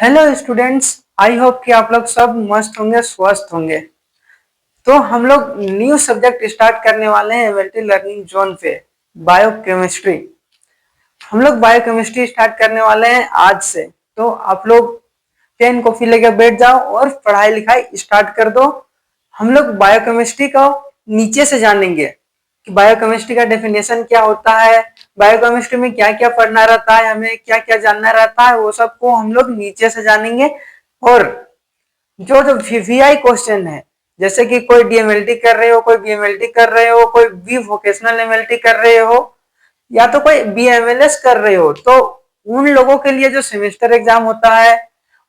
Hello students, I hope कि आप लोग सब मस्त होंगे, स्वस्थ होंगे। तो हम लोग न्यू सब्जेक्ट स्टार्ट करने वाले हैं मल्टी लर्निंग जोन पे, बायोकेमिस्ट्री। हम लोग बायोकेमिस्ट्री स्टार्ट करने वाले हैं आज से। तो आप लोग पेन कॉपी लेकर बैठ जाओ और पढ़ाई लिखाई स्टार्ट कर दो। हम लोग बायोकेमिस्ट्री को नीचे से जानेंगे कि बायोकेमिस्ट्री का डेफिनेशन क्या होता है, बायोकेमिस्ट्री में क्या क्या पढ़ना रहता है, हमें क्या क्या जानना रहता है, वो सब को हम लोग नीचे से जानेंगे। और जो जो वीवीआई क्वेश्चन है, जैसे कि कोई डीएमएलटी कर रहे हो, कोई बीएमएलटी कर रहे हो, कोई बी वोकेशनल एमएलटी कर रहे हो, या तो कोई बीएमएलएस कर रहे हो, तो उन लोगों के लिए जो सेमेस्टर एग्जाम होता है,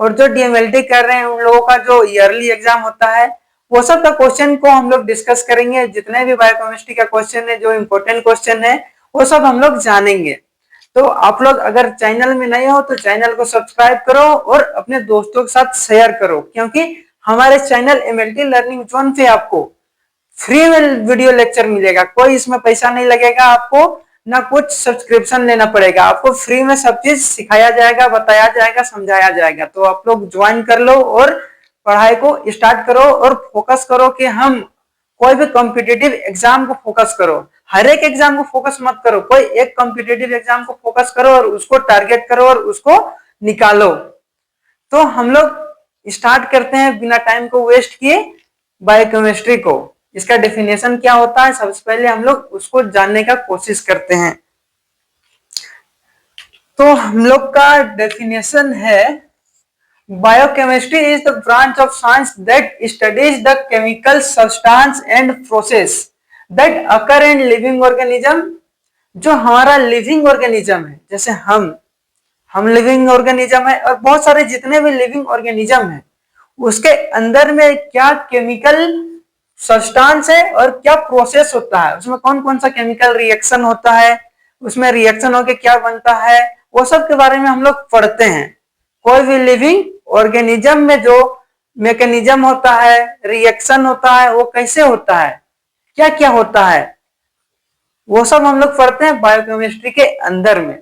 और जो डीएमएलटी कर रहे हैं उन लोगों का जो ईयरली एग्जाम होता है, वो सब का क्वेश्चन को हम लोग डिस्कस करेंगे। जितने भी बायोकेमिस्ट्री का क्वेश्चन है, जो इम्पोर्टेंट क्वेश्चन है, वो सब हम लोग जानेंगे। तो आप लोग अगर चैनल में नए हो तो चैनल को सब्सक्राइब करो और अपने दोस्तों के साथ शेयर करो, क्योंकि हमारे चैनल एमएलटी लर्निंग जोन पे आपको फ्री में वीडियो लेक्चर मिलेगा। कोई इसमें पैसा नहीं लगेगा आपको, ना कुछ सब्सक्रिप्शन लेना पड़ेगा। आपको फ्री में सब चीज सिखाया जाएगा, बताया जाएगा, समझाया जाएगा। तो आप लोग ज्वाइन कर लो और पढ़ाई को स्टार्ट करो और फोकस करो कि हम कोई भी कॉम्पिटिटिव एग्जाम को फोकस करो। हर एक एग्जाम को फोकस मत करो, कोई एक कॉम्पिटिटिव एग्जाम को फोकस करो और उसको टारगेट करो और उसको निकालो। तो हम लोग स्टार्ट करते हैं बिना टाइम को वेस्ट किए बायोकेमिस्ट्री को। इसका डेफिनेशन क्या होता है, सबसे पहले हम लोग उसको जानने का कोशिश करते हैं। तो हम लोग का डेफिनेशन है, biochemistry is the branch of science that studies the chemical substance and process that occur in living organism. जो हमारा लिविंग ऑर्गेनिज्म है, जैसे हम लिविंग ऑर्गेनिज्म है, और बहुत सारे जितने भी लिविंग ऑर्गेनिज्म है, उसके अंदर में क्या केमिकल सब्सटेंस है और क्या प्रोसेस होता है, उसमें कौन कौन सा केमिकल रिएक्शन होता है, उसमें रिएक्शन होके क्या बनता है, वो सब के बारे में हम लोग पढ़ते हैं। कोई भी लिविंग ऑर्गेनिज्म में जो मैकेनिज्म होता है, रिएक्शन होता है, वो कैसे होता है, क्या क्या होता है, वो सब हम लोग पढ़ते हैं बायोकेमिस्ट्री के अंदर में।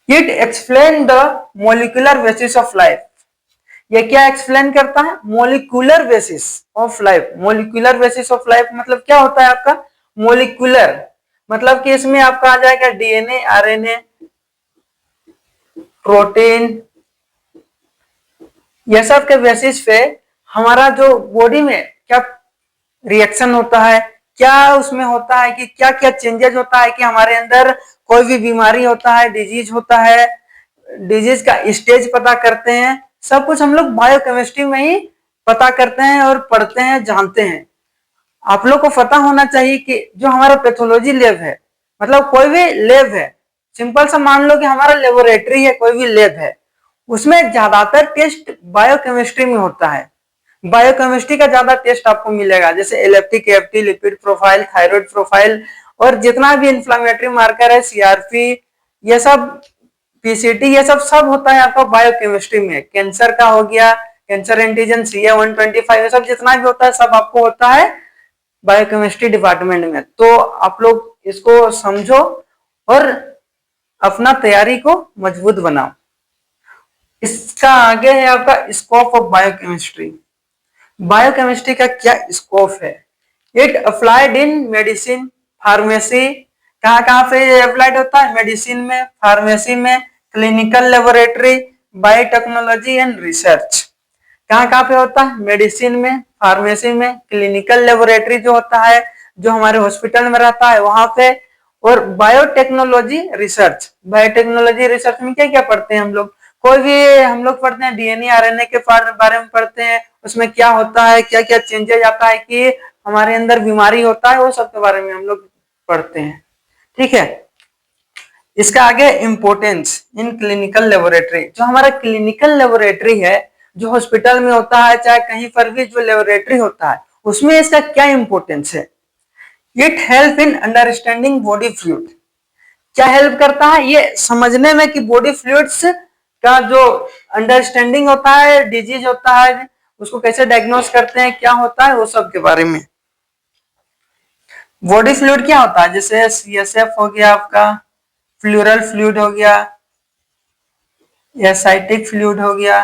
It explain the molecular basis of life. ये क्या एक्सप्लेन करता है, molecular basis of life. Molecular basis of life मतलब क्या होता है आपका, मोलिकुलर मतलब कि इसमें आपका आ जाएगा डीएनए, आरएनए, प्रोटीन, ये सब के बेसिस पे हमारा जो बॉडी में क्या रिएक्शन होता है, क्या उसमें होता है, कि क्या क्या चेंजेस होता है, कि हमारे अंदर कोई भी बीमारी होता है, डिजीज होता है, डिजीज का स्टेज पता करते हैं। सब कुछ हम लोग बायोकेमिस्ट्री में ही पता करते हैं और पढ़ते हैं, जानते हैं। आप लोग को पता होना चाहिए कि जो हमारा पैथोलॉजी लैब है, मतलब कोई भी लैब है, सिंपल सा मान लो कि हमारा लेबोरेटरी है, कोई भी लैब है, उसमें ज्यादातर टेस्ट बायोकेमिस्ट्री में होता है। बायोकेमिस्ट्री का ज्यादा टेस्ट आपको मिलेगा, जैसे एलेप्टिक KFT, lipid profile, thyroid profile, और जितना भी इंफ्लेमेटरी मार्कर है, सीआरपी, ये सब, पीसीटी, ये सब होता है आपका बायोकेमिस्ट्री में। कैंसर का हो गया, कैंसर एंटीजन, CA-125, ये सब जितना भी होता है सब आपको होता है बायोकेमिस्ट्री डिपार्टमेंट में। तो आप लोग इसको समझो और अपना तैयारी को मजबूत बनाओ। इसका आगे है आपका स्कोप ऑफ बायोकेमिस्ट्री। बायोकेमिस्ट्री का क्या स्कोप है, it applied in medicine, pharmacy. कहाँ कहाँ पे ये अप्लाइड होता है, मेडिसिन में, फार्मेसी में, clinical laboratory, biotechnology and research. कहाँ कहाँ पे होता है, मेडिसिन में, फार्मेसी में, क्लिनिकल लेबोरेटरी जो होता है, जो हमारे हॉस्पिटल में रहता है वहां पे, और बायोटेक्नोलॉजी रिसर्च। बायोटेक्नोलॉजी रिसर्च में क्या क्या पढ़ते हैं हम लोग, कोई भी हम लोग पढ़ते हैं डीएनए आरएनए के बारे में पढ़ते हैं, उसमें क्या होता है, क्या क्या चेंजेस आता है, कि हमारे अंदर बीमारी होता है, वो सब के बारे में हम लोग पढ़ते हैं। ठीक है, इसका आगे इंपोर्टेंस इन क्लिनिकल लेबोरेटरी। जो हमारा क्लिनिकल लेबोरेटरी है, जो हॉस्पिटल में होता है, चाहे कहीं पर भी जो लेबोरेटरी होता है, उसमें इसका क्या इंपोर्टेंस है, it help in understanding body fluid. क्या हेल्प करता है, ये समझने में कि बॉडी फ्लूइड्स का जो अंडरस्टैंडिंग होता है, डिजीज होता है, उसको कैसे डायग्नोस करते हैं, क्या होता है, वो सब के बारे में। बॉडी फ्लूइड क्या होता है, जैसे CSF हो गया आपका, प्लूरल फ्लूइड हो गया, या साइटिक फ्लूइड हो गया,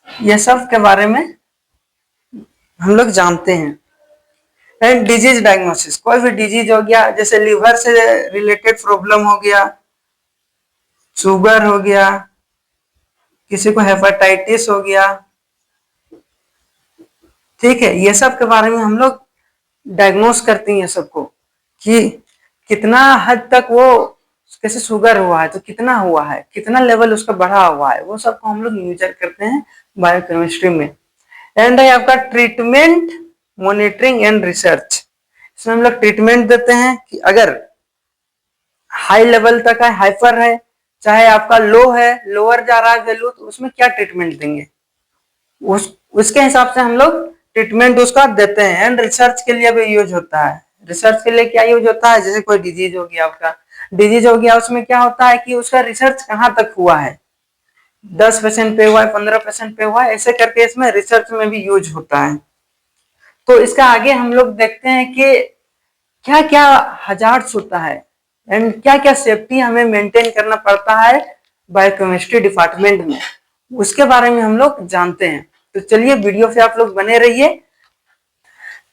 ये सब के बारे में हम लोग जानते हैं। एंड डिजीज डायग्नोसिस, कोई भी डिजीज हो गया, जैसे लिवर से रिलेटेड प्रॉब्लम हो गया, शुगर हो गया, किसी को हेपेटाइटिस हो गया, ठीक है, ये सब के बारे में हम लोग डायग्नोस करते हैं सबको कि कितना हद तक वो, कैसे शुगर हुआ है तो कितना हुआ है, कितना लेवल उसका बढ़ा हुआ है, वो सबको हम लोग मेजर करते हैं बायोकेमिस्ट्री में। एंड है आपका ट्रीटमेंट, मॉनिटरिंग एंड रिसर्च, इसमें हम लोग ट्रीटमेंट देते हैं कि अगर हाई लेवल तक है, हाइपर है, चाहे आपका लो है, लोअर जा रहा है वैल्यू, तो उसमें क्या ट्रीटमेंट देंगे, उसके हिसाब से हम लोग ट्रीटमेंट उसका देते हैं। एंड रिसर्च के लिए भी यूज होता है। रिसर्च के लिए क्या यूज होता है, जैसे कोई डिजीज हो गया, आपका डिजीज हो गया, उसमें क्या होता है कि उसका रिसर्च कहाँ तक हुआ है, 10% पे हुआ है, 15% पे हुआ है, ऐसे करके इसमें रिसर्च में भी यूज होता है। तो इसका आगे हम लोग देखते हैं कि क्या क्या हजार्ड्स होता है एंड क्या क्या सेफ्टी हमें मेंटेन करना पड़ता है बायोकेमिस्ट्री डिपार्टमेंट में, उसके बारे में हम लोग जानते हैं। तो चलिए वीडियो पे आप लोग बने रहिए।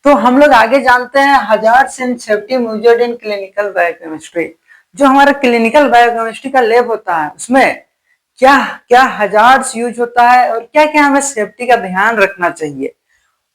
तो हम लोग आगे जानते हैं hazards and safety measured in clinical biochemistry. जो हमारा क्लिनिकल बायोकेमिस्ट्री का लैब होता है उसमें क्या क्या हजार्ड्स यूज होता है और क्या क्या हमें सेफ्टी का ध्यान रखना चाहिए,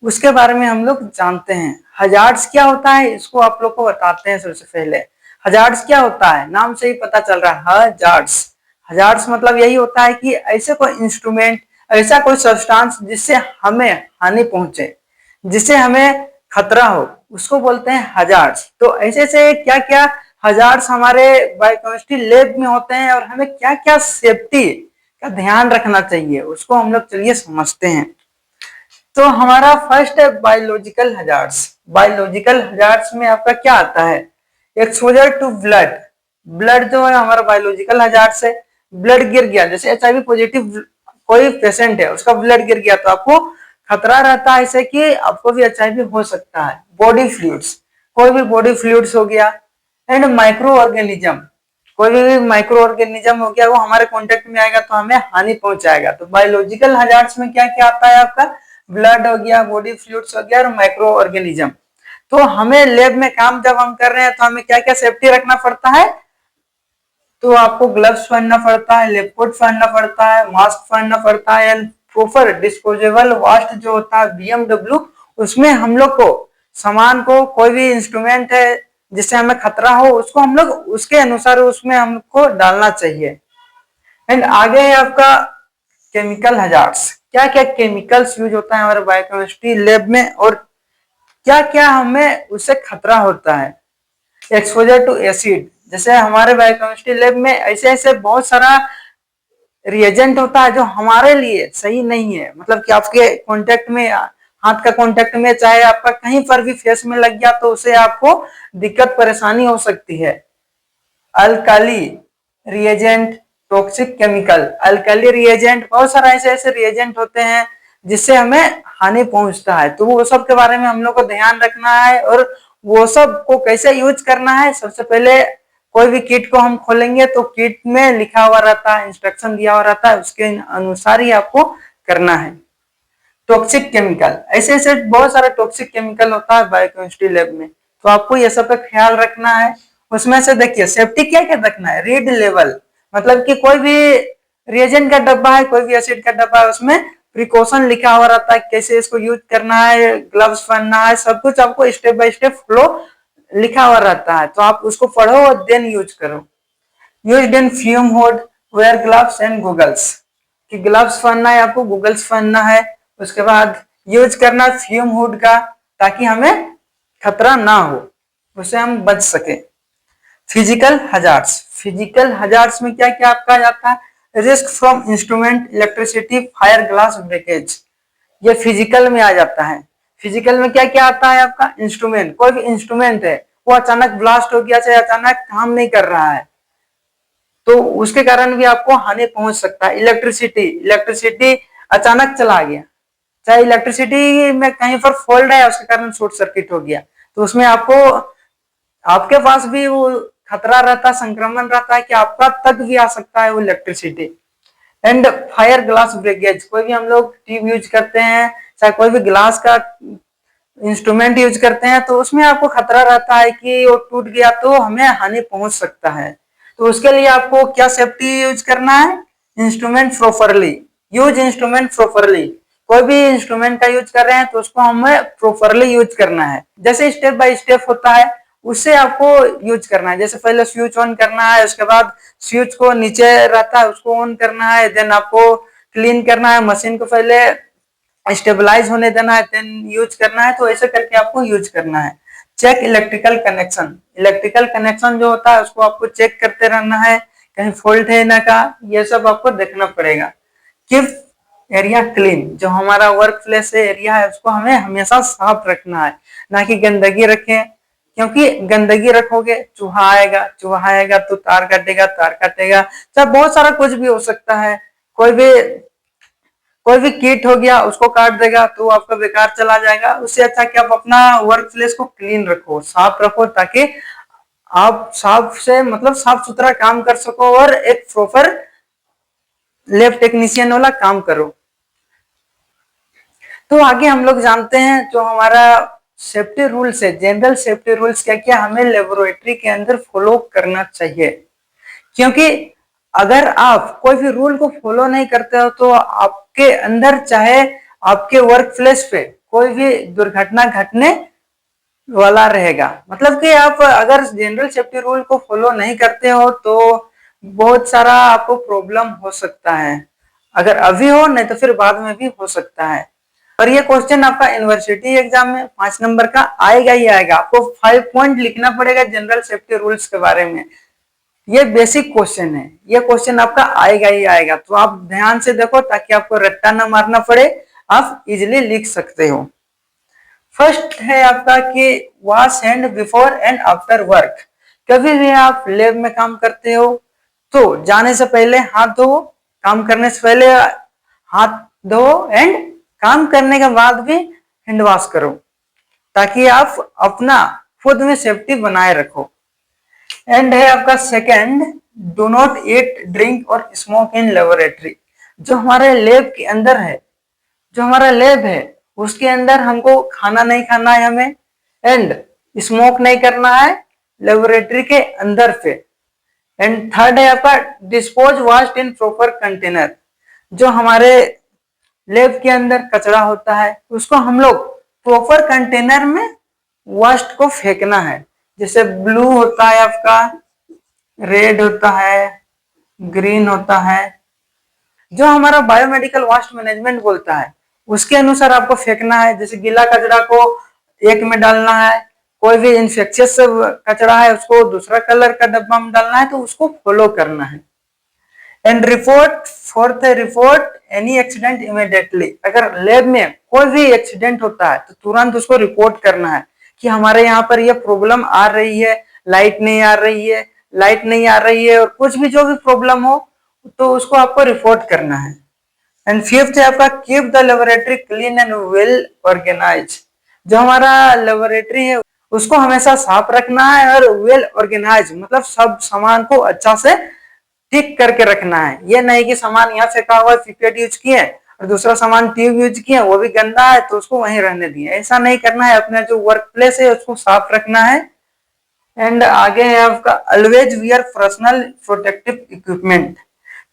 उसके बारे में हम लोग जानते हैं। हजार्ड्स क्या होता है इसको आप लोग को बताते हैं। सबसे पहले हजार्ड्स क्या होता है, नाम से ही पता चल रहा है हजार्ड्स। हजार्ड्स मतलब यही होता है कि ऐसे कोई इंस्ट्रूमेंट, ऐसा कोई सब्सटेंस जिससे हमें हानि पहुंचे, जिससे हमें खतरा हो, उसको बोलते हैं हजार्ड्स। तो ऐसे से क्या क्या हजार्ड्स हमारे बायोकेमिस्ट्री लैब में होते हैं और हमें क्या क्या सेफ्टी का ध्यान रखना चाहिए, उसको हम लोग चलिए समझते हैं। तो हमारा फर्स्ट है बायोलॉजिकल हजार्ड्स। बायोलॉजिकल हजार्ड्स में आपका क्या आता है, एक्सपोजर टू ब्लड। ब्लड जो है हमारा बायोलॉजिकल हजार्ड्स है। ब्लड गिर गया, जैसे एचआईवी पॉजिटिव कोई पेशेंट है, उसका ब्लड गिर गया तो आपको खतरा रहता है ऐसे कि आपको भी एचआईवी हो सकता है। बॉडी फ्लूइड्स, कोई भी बॉडी फ्लूइड्स हो गया। एंड माइक्रो ऑर्गेनिज्म, कोई भी माइक्रो ऑर्गेनिज्म हो गया, वो हमारे कांटेक्ट में आएगा तो हमें हानि पहुंचाएगा। तो बायोलॉजिकल हजार्ड्स में क्या क्या आता है आपका, ब्लड हो गया, बॉडी फ्लूइड्स हो गया और माइक्रो ऑर्गेनिज्म। तो हमें लैब में काम जब हम कर रहे हैं तो हमें क्या क्या सेफ्टी रखना पड़ता है, तो आपको ग्लव्स पहनना पड़ता है, लैब कोट पहनना पड़ता है, मास्क पहनना पड़ता है, एंड प्रॉपर डिस्पोजेबल वास्ट जो होता है बीएमडब्ल्यू, उसमें हम लोग को सामान को, कोई भी इंस्ट्रूमेंट है जिससे हमें खतरा हो, उसको हम लोग उसके अनुसार उसमें हमको डालना चाहिए। एंड आगे है आपका केमिकल हजार्ड्स। क्या क्या केमिकल्स यूज होता है हमारे बायोकेमिस्ट्री लैब में और क्या क्या हमें उससे खतरा होता है। एक्सपोजर टू एसिड, जैसे हमारे बायोकेमिस्ट्री लैब में ऐसे ऐसे बहुत सारा रिएजेंट होता है जो हमारे लिए सही नहीं है, मतलब कि आपके कांटेक्ट में, हाथ का कांटेक्ट में, चाहे आपका कहीं पर भी फेस में लग गया तो उससे आपको दिक्कत परेशानी हो सकती है। Alkali reagent, toxic chemical. Alkali reagent, बहुत सारा ऐसे ऐसे रिएजेंट होते हैं जिससे हमें हानि पहुंचता है, तो वो सब के बारे में हम लोग को ध्यान रखना है। और वो सब को कैसे यूज करना है, सबसे पहले कोई भी किट को हम खोलेंगे तो किट में लिखा हुआ रहता है, इंस्ट्रक्शन दिया हुआ रहता है, उसके अनुसार ही आपको करना है। टॉक्सिक केमिकल, ऐसे ऐसे बहुत सारा टॉक्सिक केमिकल होता है बायोकेमिस्ट्री लैब में, तो आपको ये सब का ख्याल रखना है। उसमें से देखिए सेफ्टी क्या क्या रखना है, रीड लेवल, मतलब कि कोई भी रिएजेंट का डब्बा है, कोई भी एसिड का डब्बा है, उसमें प्रिकॉशन लिखा हुआ रहता है, कैसे इसको यूज करना है, ग्लव्स पहनना है, सब कुछ आपको स्टेप बाय स्टेप फ्लो लिखा हुआ रहता है, तो आप उसको पढ़ो और देन यूज करो। यूज इन फ्यूम होड, वेयर ग्लव्स एंड गूगल्स, कि ग्लव्स पहनना है आपको, गूगल्स पहनना है। उसके बाद यूज करना फ्यूम हुड का, ताकि हमें खतरा ना हो, उससे हम बच सके। फिजिकल हजार्ड्स, फिजिकल हजार्ड्स में क्या क्या आपका जाता है, risk from instrument, electricity, fire, glass breakage, ये फिजिकल में आ जाता है। फिजिकल में क्या क्या आता है आपका, इंस्ट्रूमेंट, कोई भी इंस्ट्रूमेंट है वो अचानक ब्लास्ट हो गया, चाहे अचानक काम नहीं कर रहा है तो उसके कारण भी आपको हानि पहुंच सकता है। इलेक्ट्रिसिटी, इलेक्ट्रिसिटी अचानक चला गया, चाहे इलेक्ट्रिसिटी में कहीं पर फॉल्ट है, उसके कारण शॉर्ट सर्किट हो गया, तो उसमें आपको, आपके पास भी वो खतरा रहता है, संक्रमण रहता है कि आपका तक भी आ सकता है वो electricity. And fire glass breakage, कोई भी हम लोग ट्यूब यूज करते हैं, चाहे कोई भी ग्लास का इंस्ट्रूमेंट यूज करते हैं, तो उसमें आपको खतरा रहता है कि वो टूट गया तो हमें हानि पहुंच सकता है। तो उसके लिए आपको क्या सेफ्टी यूज करना है? Instrument properly, use instrument properly. कोई भी इंस्ट्रूमेंट का यूज कर रहे हैं तो उसको हमें प्रॉपरली यूज करना है, जैसे स्टेप बाय स्टेप होता है उससे आपको यूज करना है। जैसे पहले स्विच ऑन करना है, उसके बाद स्विच को नीचे रहता है उसको ऑन करना है, देन आपको क्लीन करना है, मशीन को पहले स्टेबलाइज होने देना है, देन यूज करना है। तो ऐसे करके आपको यूज करना है। Check electrical connection, electrical connection जो होता है उसको आपको चेक करते रहना है, कहीं फॉल्ट है ना का, ये सब आपको देखना पड़ेगा। कीप एरिया क्लीन, जो हमारा वर्क प्लेस एरिया है उसको हमें हमेशा साफ रखना है, ना कि गंदगी रखें, क्योंकि गंदगी रखोगे चूहा आएगा, चूहा आएगा तो तार काटेगा, तार काटेगा, चाहे बहुत सारा कुछ भी हो सकता है। कोई भी कीट हो गया उसको काट देगा तो आपका बेकार चला जाएगा। उससे अच्छा कि आप अपना वर्क प्लेस को क्लीन रखो, साफ रखो, ताकि आप साफ से मतलब साफ सुथरा काम कर सको और एक प्रॉपर लैब टेक्नीशियन वाला काम करो। तो आगे हम लोग जानते हैं जो हमारा सेफ्टी रूल्स है, जनरल सेफ्टी रूल्स क्या क्या हमें लेबोरेटरी के अंदर फॉलो करना चाहिए। क्योंकि अगर आप कोई भी रूल को फॉलो नहीं करते हो तो आपके अंदर चाहे आपके वर्क प्लेस पे कोई भी दुर्घटना घटने वाला रहेगा। मतलब कि आप अगर जनरल सेफ्टी रूल को फॉलो नहीं करते हो तो बहुत सारा आपको प्रॉब्लम हो सकता है, अगर अभी हो नहीं तो फिर बाद में भी हो सकता है। और ये क्वेश्चन आपका यूनिवर्सिटी एग्जाम में 5 नंबर का आएगा ही आएगा। आपको 5 पॉइंट लिखना पड़ेगा जनरल सेफ्टी रूल्स के बारे में। ये बेसिक क्वेश्चन है, ये क्वेश्चन आपका आएगा ही आएगा, तो आप ध्यान से देखो ताकि आपको रट्टा ना मारना पड़े, आप इजिली लिख सकते हो। फर्स्ट है आपका कि wash hand before and after work. कभी भी आप लैब में काम करते हो तो जाने से पहले हाथ धो, काम करने से पहले हाथ धो एंड काम करने के बाद भी हैंड वॉश करो, ताकि आप अपना खुद में सेफ्टी बनाए रखो। एंड है आपका second, do not eat, drink और स्मोक इन लेबोरेटरी। जो हमारे लैब के अंदर है, जो हमारा लैब है उसके अंदर हमको खाना नहीं खाना है हमें, एंड स्मोक नहीं करना है लेबोरेटरी के अंदर पे। एंड थर्ड है आपका डिस्पोज वास्ट इन प्रॉपर कंटेनर। जो हमारे लैब के अंदर कचरा होता है उसको हम लोग प्रॉपर कंटेनर में वास्ट को फेंकना है। जैसे ब्लू होता है आपका, रेड होता है, ग्रीन होता है, जो हमारा बायोमेडिकल वेस्ट मैनेजमेंट बोलता है उसके अनुसार आपको फेंकना है। जैसे गीला कचरा को एक में डालना है, कोई भी इंफेक्शियस कचरा है उसको दूसरा कलर का डब्बा में डालना है, तो उसको फॉलो करना है। एंड रिपोर्ट, फोर्थ है रिपोर्ट एनी एक्सीडेंट इमीडिएटली। अगर लैब में कोई भी एक्सीडेंट होता है तो तुरंत उसको रिपोर्ट करना है कि हमारे यहाँ पर ये प्रॉब्लम आ रही है, लाइट नहीं आ रही है, लाइट नहीं आ रही है, और कुछ भी जो भी प्रॉब्लम हो तो उसको आपको रिपोर्ट करना है। एंड फिफ्थ है आपका keep the laboratory clean and well organise. जो हमारा लेबोरेटरी है उसको हमेशा साफ रखना है और वेल ऑर्गेनाइज, मतलब सब सामान को अच्छा से ठीक करके रखना है। ये नहीं कि सामान यहाँ फेंका हुआ पिपेट यूज किए और दूसरा सामान ट्यूब यूज किए वो भी गंदा है तो उसको वहीं रहने दिए, ऐसा नहीं करना है। अपना जो वर्क प्लेस है उसको साफ रखना है। एंड आगे है आपका always wear personal protective equipment.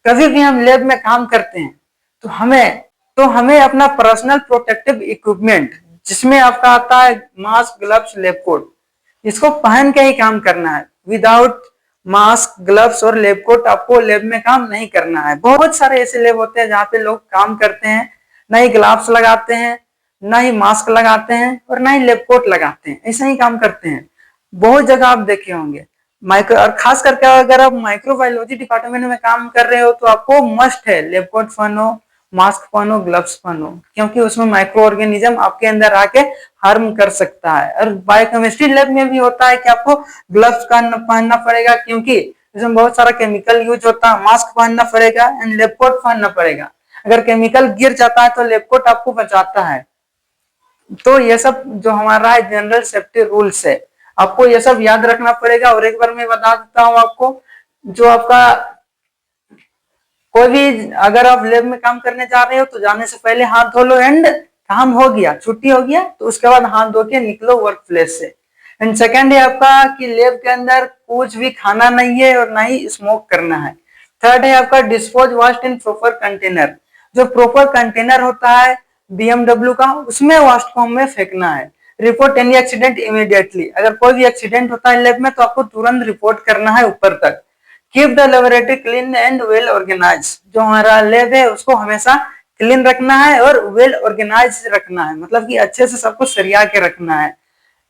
कभी भी हम लैब में काम करते हैं तो हमें अपना पर्सनल प्रोटेक्टिव इक्विपमेंट, जिसमें आपका आता है मास्क, ग्लव्स, लैब कोट, इसको पहन के ही काम करना है। विदाउट मास्क, ग्लव्स और लैब कोट आपको लैब में काम नहीं करना है। बहुत सारे ऐसे लैब होते हैं जहाँ पे लोग काम करते हैं, ना ही ग्लव्स लगाते हैं, ना ही मास्क लगाते हैं और ना ही लैब कोट लगाते हैं, ऐसा ही काम करते हैं। बहुत जगह आप देखे होंगे माइक्रो, और खास करके अगर आप माइक्रोबायोलॉजी डिपार्टमेंट में काम कर रहे हो तो आपको मस्ट है लैब कोट पहनो, मास्क पहनो, ग्लव्स पहनो, क्योंकि उसमें माइक्रो ऑर्गेनिज्म आपके अंदर आके हार्म कर सकता है। और बायोकेमिस्ट्री लैब में भी होता है कि आपको ग्लव्स पहनना पड़ेगा, क्योंकि इसमें बहुत सारा केमिकल यूज होता है। मास्क पहनना पड़ेगा एंड लैब कोट पहनना पड़ेगा, अगर केमिकल गिर जाता है तो लैब कोट आपको बचाता है। तो ये सब जो हमारा जनरल सेफ्टी रूल्स है आपको ये सब याद रखना पड़ेगा। और एक बार मैं बता देता हूँ आपको, जो आपका कोई भी अगर आप लैब में काम करने जा रहे हो तो जाने से पहले हाथ धो लो एंड काम हो गया, छुट्टी हो गया तो उसके बाद हाथ धो के निकलो वर्क प्लेस से। एंड सेकेंड है आपका कि लैब के अंदर कुछ भी खाना नहीं है और ना ही स्मोक करना है। थर्ड है आपका dispose waste in proper container. जो प्रॉपर कंटेनर होता है बीएमडब्ल्यू का, उसमें वेस्ट को हमें फेंकना है। Report any accident immediately. अगर कोई भी एक्सीडेंट होता है लैब में तो आपको तुरंत रिपोर्ट करना है ऊपर तक। Keep the laboratory clean and well organise. जो हमारा लैब है उसको हमेशा क्लीन रखना है और वेल ऑर्गेनाइज रखना है, मतलब कि अच्छे से सबको सरिया के रखना है।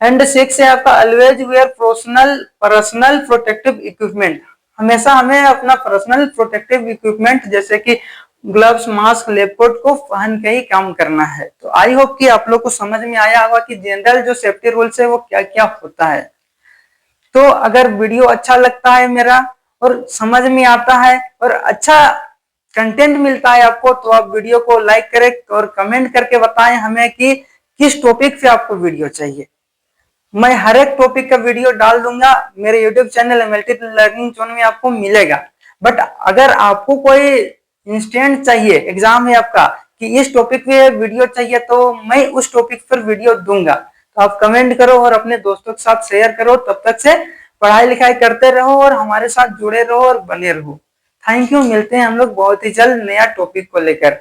एंड सिक्स है आपका always wear personal protective equipment. हमेशा हमें अपना पर्सनल प्रोटेक्टिव इक्विपमेंट जैसे कि ग्लव्स, मास्क, लैब कोट को पहन के ही काम करना है। तो आई होप कि आप लोग को समझ में आया होगा कि जनरल जो सेफ्टी रूल्स है वो क्या क्या होता है। तो अगर वीडियो अच्छा लगता है मेरा और समझ में आता है और अच्छा कंटेंट मिलता है आपको, तो आप वीडियो को लाइक करें और कमेंट करके बताएं हमें कि किस टॉपिक पे आपको वीडियो चाहिए। मैं हर एक टॉपिक का वीडियो डाल दूंगा, मेरे YouTube channel MLT learning zone में आपको मिलेगा। बट अगर आपको कोई इंस्टेंट चाहिए, एग्जाम है आपका कि इस टॉपिक पे वीडियो चाहिए, तो मैं उस टॉपिक पर वीडियो दूंगा। तो आप कमेंट करो और अपने दोस्तों के साथ शेयर करो। तब तक से पढ़ाई लिखाई करते रहो और हमारे साथ जुड़े रहो और बने रहो। Thank you. मिलते हैं हम लोग बहुत ही जल्द नया टॉपिक को लेकर।